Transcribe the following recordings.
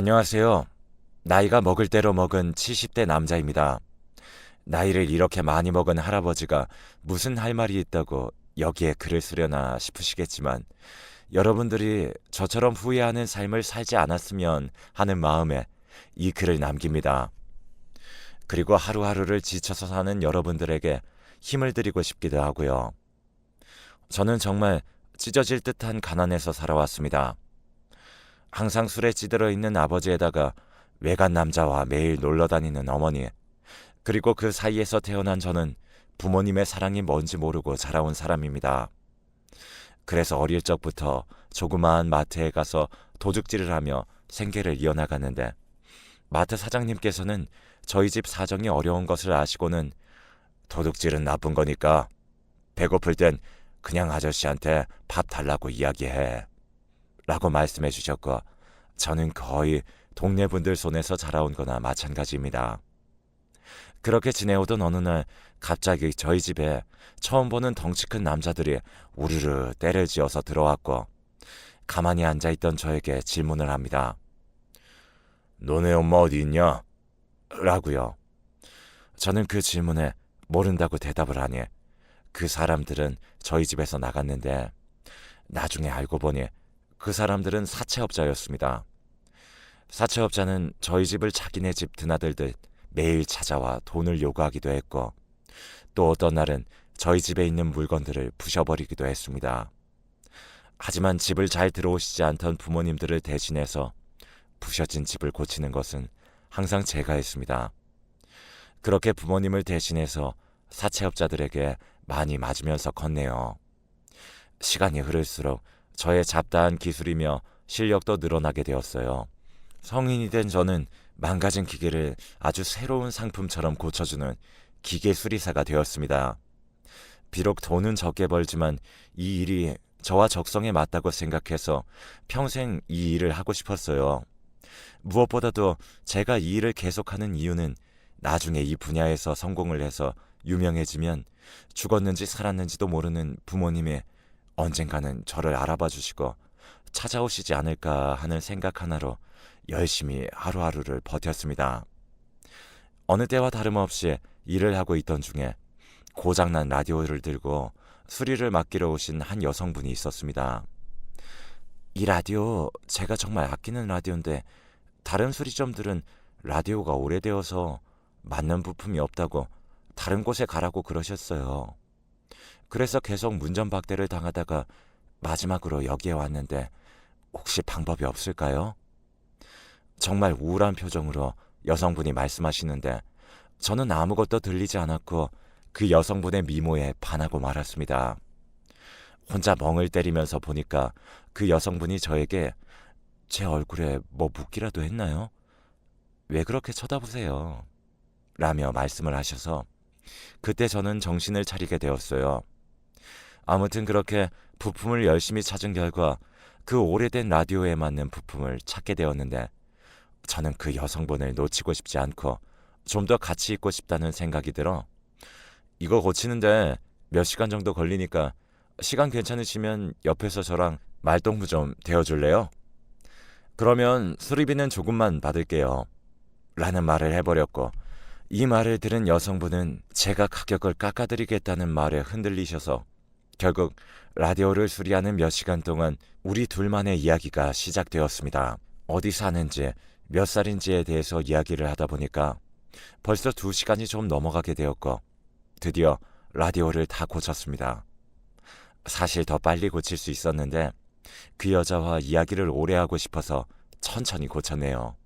안녕하세요. 나이가 먹을 대로 먹은 70대 남자입니다. 나이를 이렇게 많이 먹은 할아버지가 무슨 할 말이 있다고 여기에 글을 쓰려나 싶으시겠지만 여러분들이 저처럼 후회하는 삶을 살지 않았으면 하는 마음에 이 글을 남깁니다. 그리고 하루하루를 지쳐서 사는 여러분들에게 힘을 드리고 싶기도 하고요. 저는 정말 찢어질 듯한 가난에서 살아왔습니다. 항상 술에 찌들어 있는 아버지에다가 외간 남자와 매일 놀러 다니는 어머니, 그리고 그 사이에서 태어난 저는 부모님의 사랑이 뭔지 모르고 자라온 사람입니다. 그래서 어릴 적부터 조그마한 마트에 가서 도둑질을 하며 생계를 이어나갔는데, 마트 사장님께서는 저희 집 사정이 어려운 것을 아시고는 도둑질은 나쁜 거니까 배고플 땐 그냥 아저씨한테 밥 달라고 이야기해 라고 말씀해 주셨고, 저는 거의 동네 분들 손에서 자라온 거나 마찬가지입니다. 그렇게 지내오던 어느 날 갑자기 저희 집에 처음 보는 덩치 큰 남자들이 우르르 때를 지어서 들어왔고, 가만히 앉아있던 저에게 질문을 합니다. 너네 엄마 어디 있냐? 라고요. 저는 그 질문에 모른다고 대답을 하니 그 사람들은 저희 집에서 나갔는데, 나중에 알고 보니 그 사람들은 사채업자였습니다. 사채업자는 저희 집을 자기네 집 드나들듯 매일 찾아와 돈을 요구하기도 했고, 또 어떤 날은 저희 집에 있는 물건들을 부셔버리기도 했습니다. 하지만 집을 잘 들어오시지 않던 부모님들을 대신해서 부셔진 집을 고치는 것은 항상 제가 했습니다. 그렇게 부모님을 대신해서 사채업자들에게 많이 맞으면서 컸네요. 시간이 흐를수록 저의 잡다한 기술이며 실력도 늘어나게 되었어요. 성인이 된 저는 망가진 기계를 아주 새로운 상품처럼 고쳐주는 기계 수리사가 되었습니다. 비록 돈은 적게 벌지만 이 일이 저와 적성에 맞다고 생각해서 평생 이 일을 하고 싶었어요. 무엇보다도 제가 이 일을 계속하는 이유는 나중에 이 분야에서 성공을 해서 유명해지면 죽었는지 살았는지도 모르는 부모님이 언젠가는 저를 알아봐 주시고 찾아오시지 않을까 하는 생각 하나로 열심히 하루하루를 버텼습니다. 어느 때와 다름없이 일을 하고 있던 중에 고장난 라디오를 들고 수리를 맡기러 오신 한 여성분이 있었습니다. 이 라디오 제가 정말 아끼는 라디오인데 다른 수리점들은 라디오가 오래되어서 맞는 부품이 없다고 다른 곳에 가라고 그러셨어요. 그래서 계속 문전박대를 당하다가 마지막으로 여기에 왔는데 혹시 방법이 없을까요? 정말 우울한 표정으로 여성분이 말씀하시는데 저는 아무것도 들리지 않았고 그 여성분의 미모에 반하고 말았습니다. 혼자 멍을 때리면서 보니까 그 여성분이 저에게 제 얼굴에 뭐 묻기라도 했나요? 왜 그렇게 쳐다보세요? 라며 말씀을 하셔서 그때 저는 정신을 차리게 되었어요. 아무튼 그렇게 부품을 열심히 찾은 결과 그 오래된 라디오에 맞는 부품을 찾게 되었는데, 저는 그 여성분을 놓치고 싶지 않고 좀 더 같이 있고 싶다는 생각이 들어 이거 고치는데 몇 시간 정도 걸리니까 시간 괜찮으시면 옆에서 저랑 말동무 좀 대어줄래요? 그러면 수리비는 조금만 받을게요. 라는 말을 해버렸고, 이 말을 들은 여성분은 제가 가격을 깎아드리겠다는 말에 흔들리셔서 결국 라디오를 수리하는 몇 시간 동안 우리 둘만의 이야기가 시작되었습니다. 어디 사는지 몇 살인지에 대해서 이야기를 하다 보니까 벌써 2시간이 좀 넘어가게 되었고 드디어 라디오를 다 고쳤습니다. 사실 더 빨리 고칠 수 있었는데 그 여자와 이야기를 오래 하고 싶어서 천천히 고쳤네요.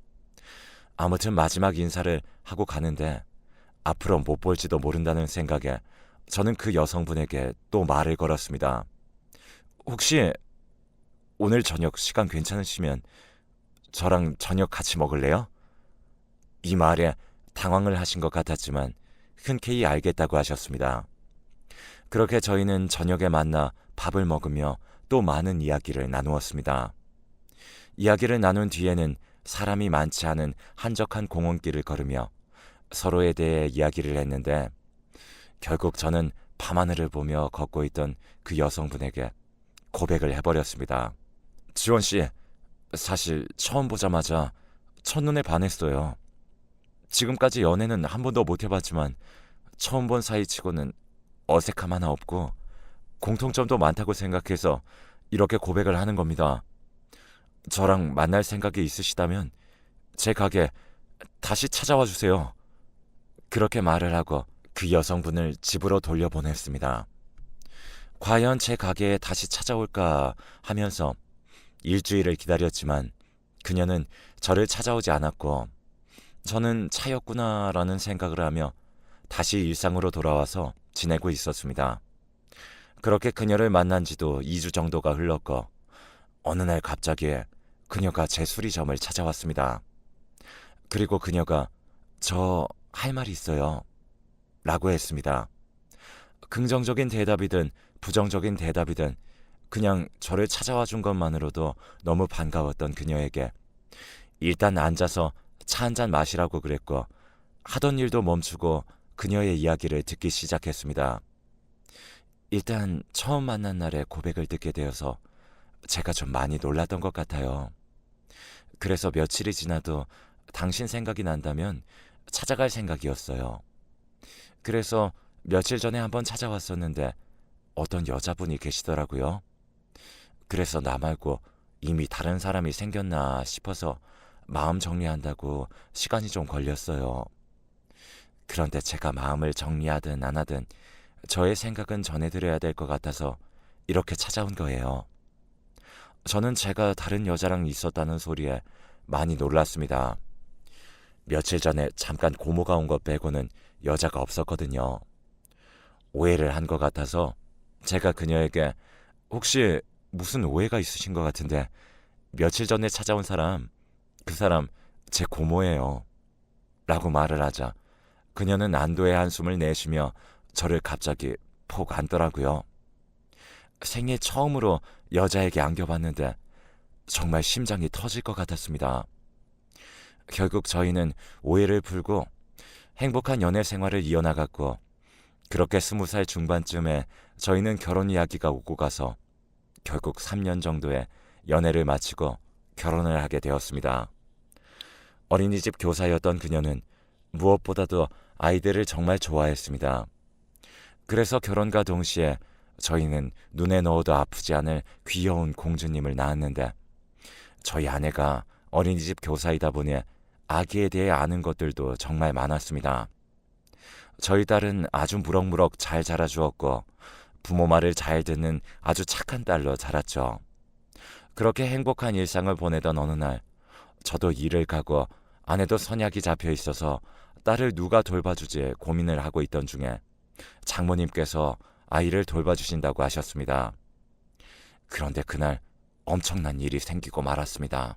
아무튼 마지막 인사를 하고 가는데 앞으로 못 볼지도 모른다는 생각에 저는 그 여성분에게 또 말을 걸었습니다. 혹시 오늘 저녁 시간 괜찮으시면 저랑 저녁 같이 먹을래요? 이 말에 당황을 하신 것 같았지만 흔쾌히 알겠다고 하셨습니다. 그렇게 저희는 저녁에 만나 밥을 먹으며 또 많은 이야기를 나누었습니다. 이야기를 나눈 뒤에는 사람이 많지 않은 한적한 공원길을 걸으며 서로에 대해 이야기를 했는데, 결국 저는 밤하늘을 보며 걷고 있던 그 여성분에게 고백을 해버렸습니다. 지원 씨, 사실 처음 보자마자 첫눈에 반했어요. 지금까지 연애는 한 번도 못 해봤지만 처음 본 사이치고는 어색함 하나 없고 공통점도 많다고 생각해서 이렇게 고백을 하는 겁니다. 저랑 만날 생각이 있으시다면 제 가게 다시 찾아와 주세요. 그렇게 말을 하고 그 여성분을 집으로 돌려보냈습니다. 과연 제 가게에 다시 찾아올까 하면서 일주일을 기다렸지만 그녀는 저를 찾아오지 않았고 저는 차였구나라는 생각을 하며 다시 일상으로 돌아와서 지내고 있었습니다. 그렇게 그녀를 만난 지도 2주 정도가 흘렀고 어느 날 갑자기 그녀가 제 수리점을 찾아왔습니다. 그리고 그녀가 저 할 말이 있어요 라고 했습니다. 긍정적인 대답이든 부정적인 대답이든 그냥 저를 찾아와 준 것만으로도 너무 반가웠던 그녀에게 일단 앉아서 차 한 잔 마시라고 그랬고 하던 일도 멈추고 그녀의 이야기를 듣기 시작했습니다. 일단 처음 만난 날에 고백을 듣게 되어서 제가 좀 많이 놀랐던 것 같아요. 그래서 며칠이 지나도 당신 생각이 난다면 찾아갈 생각이었어요. 그래서 며칠 전에 한번 찾아왔었는데 어떤 여자분이 계시더라고요. 그래서 나 말고 이미 다른 사람이 생겼나 싶어서 마음 정리한다고 시간이 좀 걸렸어요. 그런데 제가 마음을 정리하든 안 하든 저의 생각은 전해드려야 될 것 같아서 이렇게 찾아온 거예요. 저는 제가 다른 여자랑 있었다는 소리에 많이 놀랐습니다. 며칠 전에 잠깐 고모가 온 것 빼고는 여자가 없었거든요. 오해를 한 것 같아서 제가 그녀에게 혹시 무슨 오해가 있으신 것 같은데 며칠 전에 찾아온 사람, 그 사람 제 고모예요 라고 말을 하자 그녀는 안도의 한숨을 내쉬며 저를 갑자기 폭 안더라고요. 생애 처음으로 여자에게 안겨봤는데 정말 심장이 터질 것 같았습니다. 결국 저희는 오해를 풀고 행복한 연애 생활을 이어나갔고 그렇게 20살 중반쯤에 저희는 결혼 이야기가 오고 가서 결국 3년 정도의 연애를 마치고 결혼을 하게 되었습니다. 어린이집 교사였던 그녀는 무엇보다도 아이들을 정말 좋아했습니다. 그래서 결혼과 동시에 저희는 눈에 넣어도 아프지 않을 귀여운 공주님을 낳았는데 저희 아내가 어린이집 교사이다 보니 아기에 대해 아는 것들도 정말 많았습니다. 저희 딸은 아주 무럭무럭 잘 자라주었고 부모 말을 잘 듣는 아주 착한 딸로 자랐죠. 그렇게 행복한 일상을 보내던 어느 날 저도 일을 가고 아내도 선약이 잡혀 있어서 딸을 누가 돌봐주지 고민을 하고 있던 중에 장모님께서 아이를 돌봐주신다고 하셨습니다. 그런데 그날 엄청난 일이 생기고 말았습니다.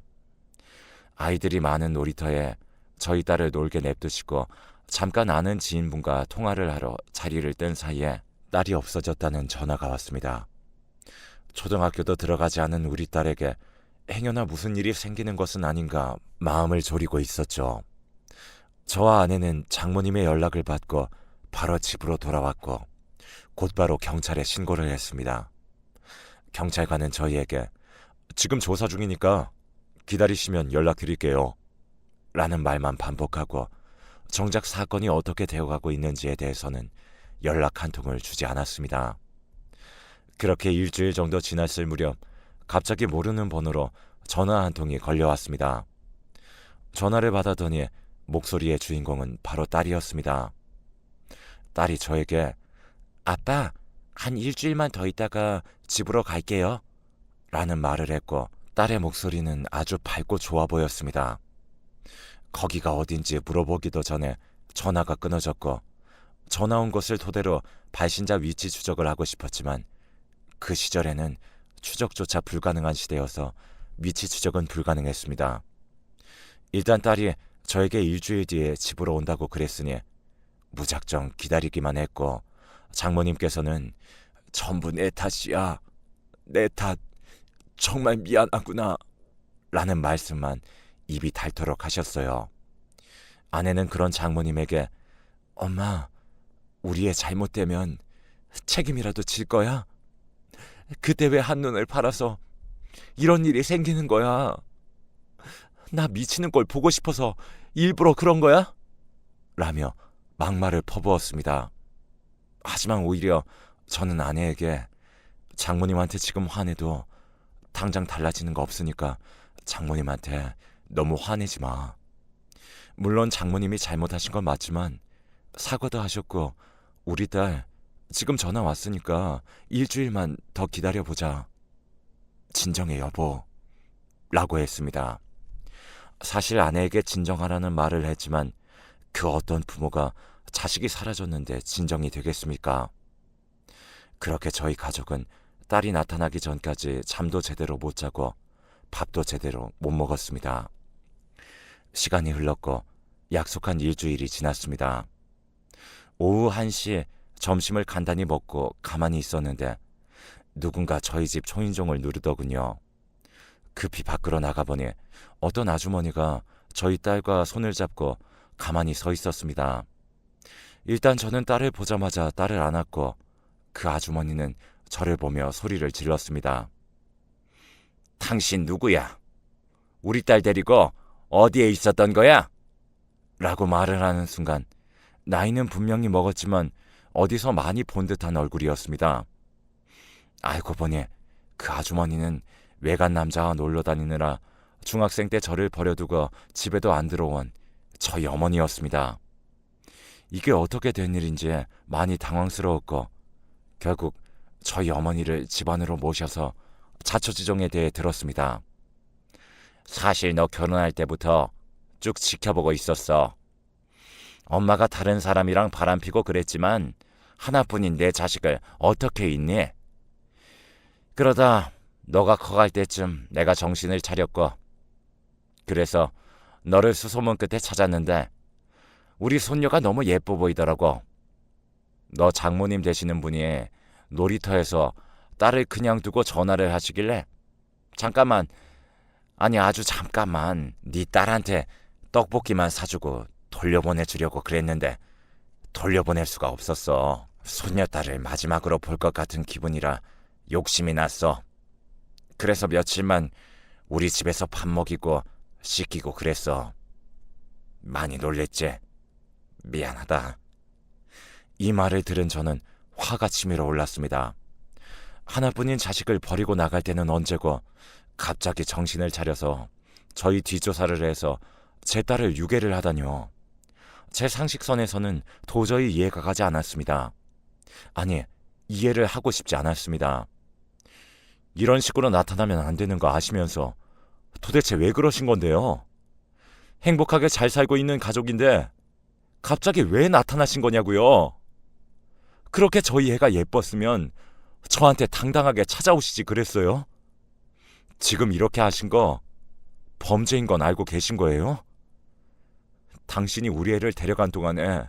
아이들이 많은 놀이터에 저희 딸을 놀게 냅두시고 잠깐 아는 지인분과 통화를 하러 자리를 뜬 사이에 딸이 없어졌다는 전화가 왔습니다. 초등학교도 들어가지 않은 우리 딸에게 행여나 무슨 일이 생기는 것은 아닌가 마음을 졸이고 있었죠. 저와 아내는 장모님의 연락을 받고 바로 집으로 돌아왔고 곧바로 경찰에 신고를 했습니다. 경찰관은 저희에게 지금 조사 중이니까 기다리시면 연락드릴게요 라는 말만 반복하고 정작 사건이 어떻게 되어가고 있는지에 대해서는 연락 한 통을 주지 않았습니다. 그렇게 일주일 정도 지났을 무렵 갑자기 모르는 번호로 전화 한 통이 걸려왔습니다. 전화를 받았더니 목소리의 주인공은 바로 딸이었습니다. 딸이 저에게 아빠, 한 일주일만 더 있다가 집으로 갈게요 라는 말을 했고 딸의 목소리는 아주 밝고 좋아 보였습니다. 거기가 어딘지 물어보기도 전에 전화가 끊어졌고 전화 온 것을 토대로 발신자 위치 추적을 하고 싶었지만 그 시절에는 추적조차 불가능한 시대여서 위치 추적은 불가능했습니다. 일단 딸이 저에게 일주일 뒤에 집으로 온다고 그랬으니 무작정 기다리기만 했고 장모님께서는 전부 내 탓이야. 내 탓. 정말 미안하구나. 라는 말씀만 입이 닳도록 하셨어요. 아내는 그런 장모님에게 엄마, 우리의 잘못되면 책임이라도 질 거야? 그때 왜 한눈을 팔아서 이런 일이 생기는 거야? 나 미치는 걸 보고 싶어서 일부러 그런 거야? 라며 막말을 퍼부었습니다. 하지만 오히려 저는 아내에게 장모님한테 지금 화내도 당장 달라지는 거 없으니까 장모님한테 너무 화내지 마. 물론 장모님이 잘못하신 건 맞지만 사과도 하셨고 우리 딸 지금 전화 왔으니까 일주일만 더 기다려보자. 진정해 여보. 라고 했습니다. 사실 아내에게 진정하라는 말을 했지만 그 어떤 부모가 자식이 사라졌는데 진정이 되겠습니까? 그렇게 저희 가족은 딸이 나타나기 전까지 잠도 제대로 못 자고 밥도 제대로 못 먹었습니다. 시간이 흘렀고 약속한 일주일이 지났습니다. 오후 1시 점심을 간단히 먹고 가만히 있었는데 누군가 저희 집 초인종을 누르더군요. 급히 밖으로 나가보니 어떤 아주머니가 저희 딸과 손을 잡고 가만히 서 있었습니다. 일단 저는 딸을 보자마자 딸을 안았고 그 아주머니는 저를 보며 소리를 질렀습니다. 당신 누구야? 우리 딸 데리고 어디에 있었던 거야? 라고 말을 하는 순간 나이는 분명히 먹었지만 어디서 많이 본 듯한 얼굴이었습니다. 알고 보니 그 아주머니는 외간 남자와 놀러 다니느라 중학생 때 저를 버려두고 집에도 안 들어온 저희 어머니였습니다. 이게 어떻게 된 일인지 많이 당황스러웠고 결국 저희 어머니를 집안으로 모셔서 자초지종에 대해 들었습니다. 사실 너 결혼할 때부터 쭉 지켜보고 있었어. 엄마가 다른 사람이랑 바람피고 그랬지만 하나뿐인 내 자식을 어떻게 잊니? 그러다 너가 커갈 때쯤 내가 정신을 차렸고 그래서 너를 수소문 끝에 찾았는데 우리 손녀가 너무 예뻐 보이더라고. 너 장모님 되시는 분이 놀이터에서 딸을 그냥 두고 전화를 하시길래 잠깐만, 아니 아주 잠깐만 네 딸한테 떡볶이만 사주고 돌려보내주려고 그랬는데 돌려보낼 수가 없었어. 손녀딸을 마지막으로 볼 것 같은 기분이라 욕심이 났어. 그래서 며칠만 우리 집에서 밥 먹이고 씻기고 그랬어. 많이 놀랬지? 미안하다. 이 말을 들은 저는 화가 치밀어 올랐습니다. 하나뿐인 자식을 버리고 나갈 때는 언제고 갑자기 정신을 차려서 저희 뒷조사를 해서 제 딸을 유괴를 하다니요. 제 상식선에서는 도저히 이해가 가지 않았습니다. 아니, 이해를 하고 싶지 않았습니다. 이런 식으로 나타나면 안 되는 거 아시면서 도대체 왜 그러신 건데요? 행복하게 잘 살고 있는 가족인데 갑자기 왜 나타나신 거냐고요? 그렇게 저희 애가 예뻤으면 저한테 당당하게 찾아오시지 그랬어요? 지금 이렇게 하신 거 범죄인 건 알고 계신 거예요? 당신이 우리 애를 데려간 동안에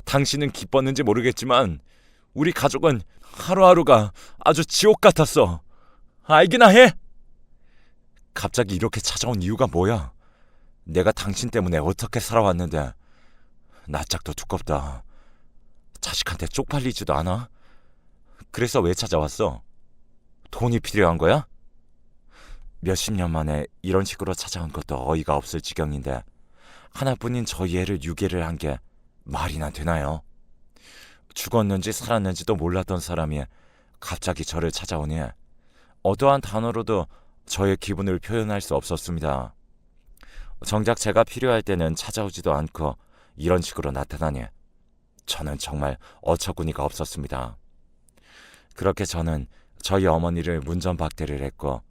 당신은 기뻤는지 모르겠지만 우리 가족은 하루하루가 아주 지옥 같았어. 알기나 해? 갑자기 이렇게 찾아온 이유가 뭐야? 내가 당신 때문에 어떻게 살아왔는데 낯짝도 두껍다. 자식한테 쪽팔리지도 않아? 그래서 왜 찾아왔어? 돈이 필요한 거야? 몇십 년 만에 이런 식으로 찾아온 것도 어이가 없을 지경인데 하나뿐인 저희 애를 유괴를 한 게 말이나 되나요? 죽었는지 살았는지도 몰랐던 사람이 갑자기 저를 찾아오니 어떠한 단어로도 저의 기분을 표현할 수 없었습니다. 정작 제가 필요할 때는 찾아오지도 않고 이런 식으로 나타나니 저는 정말 어처구니가 없었습니다. 그렇게 저는 저희 어머니를 문전박대를 했고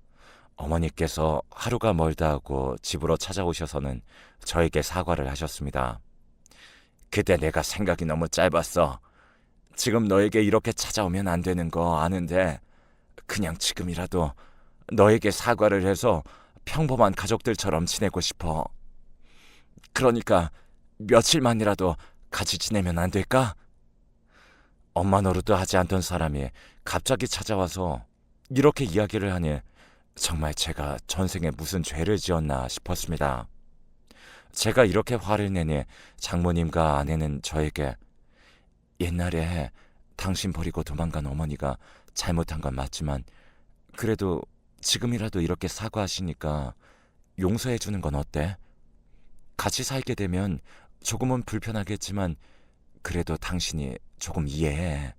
어머니께서 하루가 멀다 하고 집으로 찾아오셔서는 저에게 사과를 하셨습니다. 그때 내가 생각이 너무 짧았어. 지금 너에게 이렇게 찾아오면 안 되는 거 아는데 그냥 지금이라도 너에게 사과를 해서 평범한 가족들처럼 지내고 싶어. 그러니까 며칠만이라도 같이 지내면 안 될까? 엄마 노릇도 하지 않던 사람이 갑자기 찾아와서 이렇게 이야기를 하니 정말 제가 전생에 무슨 죄를 지었나 싶었습니다. 제가 이렇게 화를 내니 장모님과 아내는 저에게 옛날에 당신 버리고 도망간 어머니가 잘못한 건 맞지만 그래도 지금이라도 이렇게 사과하시니까 용서해 주는 건 어때? 같이 살게 되면 조금은 불편하겠지만 그래도 당신이 조금 이해해.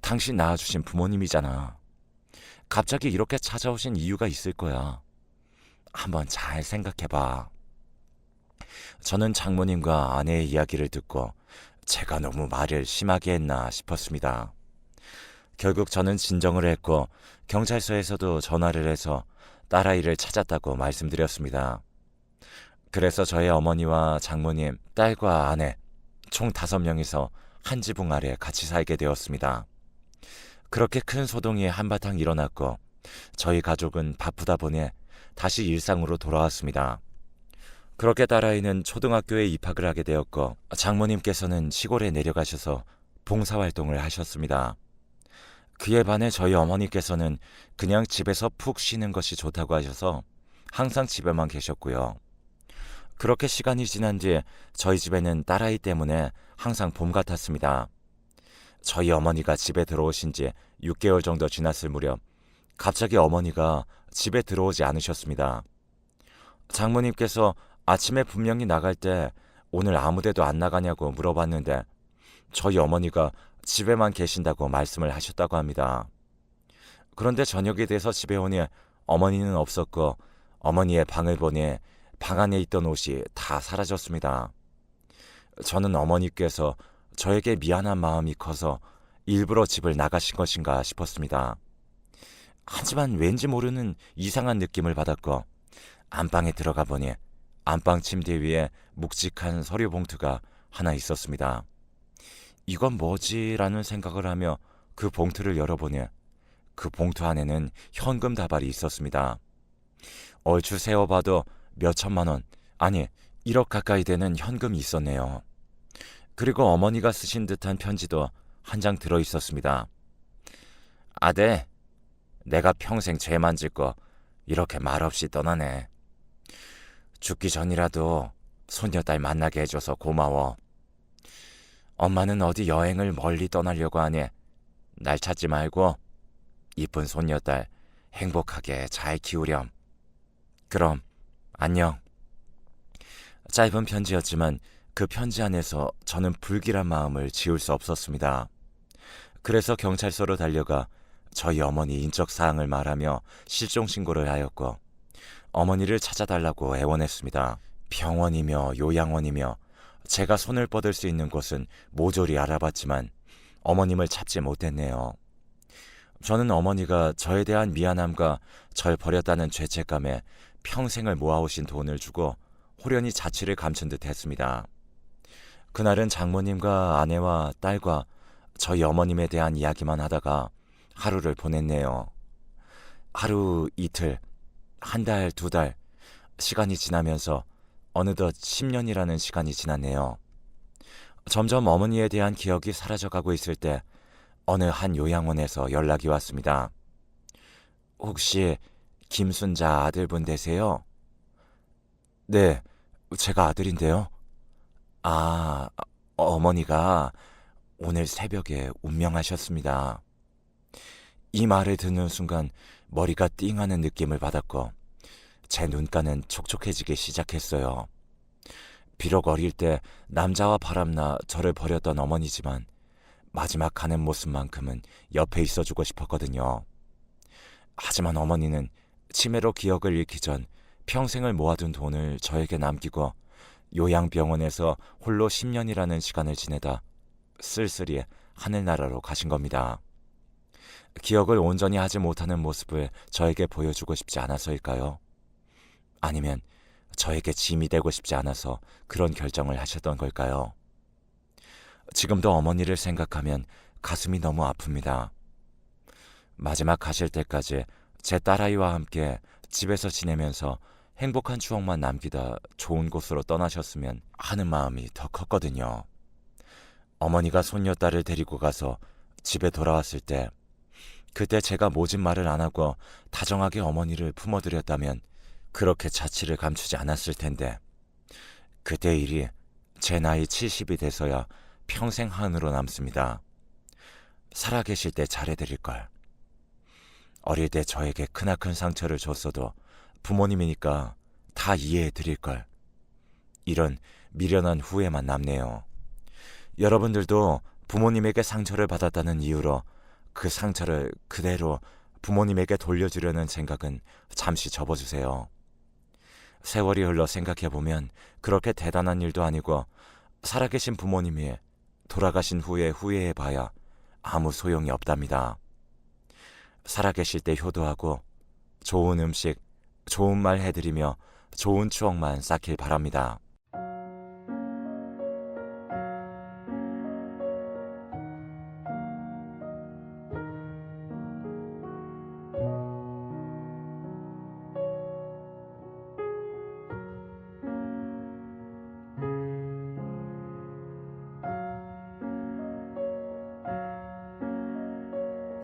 당신 낳아주신 부모님이잖아. 갑자기 이렇게 찾아오신 이유가 있을 거야. 한번 잘 생각해봐. 저는 장모님과 아내의 이야기를 듣고 제가 너무 말을 심하게 했나 싶었습니다. 결국 저는 진정을 했고 경찰서에서도 전화를 해서 딸아이를 찾았다고 말씀드렸습니다. 그래서 저의 어머니와 장모님, 딸과 아내 총 5명이서 한 지붕 아래 같이 살게 되었습니다. 그렇게 큰 소동이 한바탕 일어났고 저희 가족은 바쁘다 보니 다시 일상으로 돌아왔습니다. 그렇게 딸아이는 초등학교에 입학을 하게 되었고 장모님께서는 시골에 내려가셔서 봉사활동을 하셨습니다. 그에 반해 저희 어머니께서는 그냥 집에서 푹 쉬는 것이 좋다고 하셔서 항상 집에만 계셨고요. 그렇게 시간이 지난 뒤 저희 집에는 딸아이 때문에 항상 봄 같았습니다. 저희 어머니가 집에 들어오신 지 6개월 정도 지났을 무렵 갑자기 어머니가 집에 들어오지 않으셨습니다. 장모님께서 아침에 분명히 나갈 때 오늘 아무데도 안 나가냐고 물어봤는데 저희 어머니가 집에만 계신다고 말씀을 하셨다고 합니다. 그런데 저녁이 돼서 집에 오니 어머니는 없었고 어머니의 방을 보니 방 안에 있던 옷이 다 사라졌습니다. 저는 어머니께서 저에게 미안한 마음이 커서 일부러 집을 나가신 것인가 싶었습니다. 하지만 왠지 모르는 이상한 느낌을 받았고 안방에 들어가 보니 안방 침대 위에 묵직한 서류 봉투가 하나 있었습니다. 이건 뭐지라는 생각을 하며 그 봉투를 열어보니 그 봉투 안에는 현금 다발이 있었습니다. 얼추 세어봐도 몇 천만 원, 아니 1억 가까이 되는 현금이 있었네요. 그리고 어머니가 쓰신 듯한 편지도 한 장 들어있었습니다. 아들, 내가 평생 죄만 짓고 이렇게 말없이 떠나네. 죽기 전이라도 손녀딸 만나게 해줘서 고마워. 엄마는 어디 여행을 멀리 떠나려고 하니 날 찾지 말고 이쁜 손녀딸 행복하게 잘 키우렴. 그럼 안녕. 짧은 편지였지만 그 편지 안에서 저는 불길한 마음을 지울 수 없었습니다. 그래서 경찰서로 달려가 저희 어머니 인적 사항을 말하며 실종 신고를 하였고 어머니를 찾아달라고 애원했습니다. 병원이며 요양원이며 제가 손을 뻗을 수 있는 곳은 모조리 알아봤지만 어머님을 찾지 못했네요. 저는 어머니가 저에 대한 미안함과 절 버렸다는 죄책감에 평생을 모아오신 돈을 주고 호련히 자취를 감춘 듯 했습니다. 그날은 장모님과 아내와 딸과 저희 어머님에 대한 이야기만 하다가 하루를 보냈네요. 하루, 이틀, 한 달, 2달, 시간이 지나면서 어느덧 10년이라는 시간이 지났네요. 점점 어머니에 대한 기억이 사라져가고 있을 때 어느 한 요양원에서 연락이 왔습니다. 혹시 김순자 아들분 되세요? 네, 제가 아들인데요. 아, 어머니가 오늘 새벽에 운명하셨습니다. 이 말을 듣는 순간 머리가 띵하는 느낌을 받았고 제 눈가는 촉촉해지기 시작했어요. 비록 어릴 때 남자와 바람나 저를 버렸던 어머니지만 마지막 가는 모습만큼은 옆에 있어주고 싶었거든요. 하지만 어머니는 치매로 기억을 잃기 전 평생을 모아둔 돈을 저에게 남기고 요양병원에서 홀로 10년이라는 시간을 지내다 쓸쓸히 하늘나라로 가신 겁니다. 기억을 온전히 하지 못하는 모습을 저에게 보여주고 싶지 않아서일까요? 아니면 저에게 짐이 되고 싶지 않아서 그런 결정을 하셨던 걸까요? 지금도 어머니를 생각하면 가슴이 너무 아픕니다. 마지막 가실 때까지 제 딸아이와 함께 집에서 지내면서 행복한 추억만 남기다 좋은 곳으로 떠나셨으면 하는 마음이 더 컸거든요. 어머니가 손녀딸을 데리고 가서 집에 돌아왔을 때 그때 제가 모진 말을 안 하고 다정하게 어머니를 품어드렸다면 그렇게 자취를 감추지 않았을 텐데 그때 일이 제 나이 70이 돼서야 평생 한으로 남습니다. 살아계실 때 잘해드릴걸. 어릴 때 저에게 크나큰 상처를 줬어도 부모님이니까 다 이해해 드릴 걸. 이런 미련한 후회만 남네요. 여러분들도 부모님에게 상처를 받았다는 이유로 그 상처를 그대로 부모님에게 돌려주려는 생각은 잠시 접어주세요. 세월이 흘러 생각해보면 그렇게 대단한 일도 아니고 살아계신 부모님이 돌아가신 후에 후회해봐야 아무 소용이 없답니다. 살아계실 때 효도하고 좋은 음식, 좋은 말 해드리며 좋은 추억만 쌓길 바랍니다.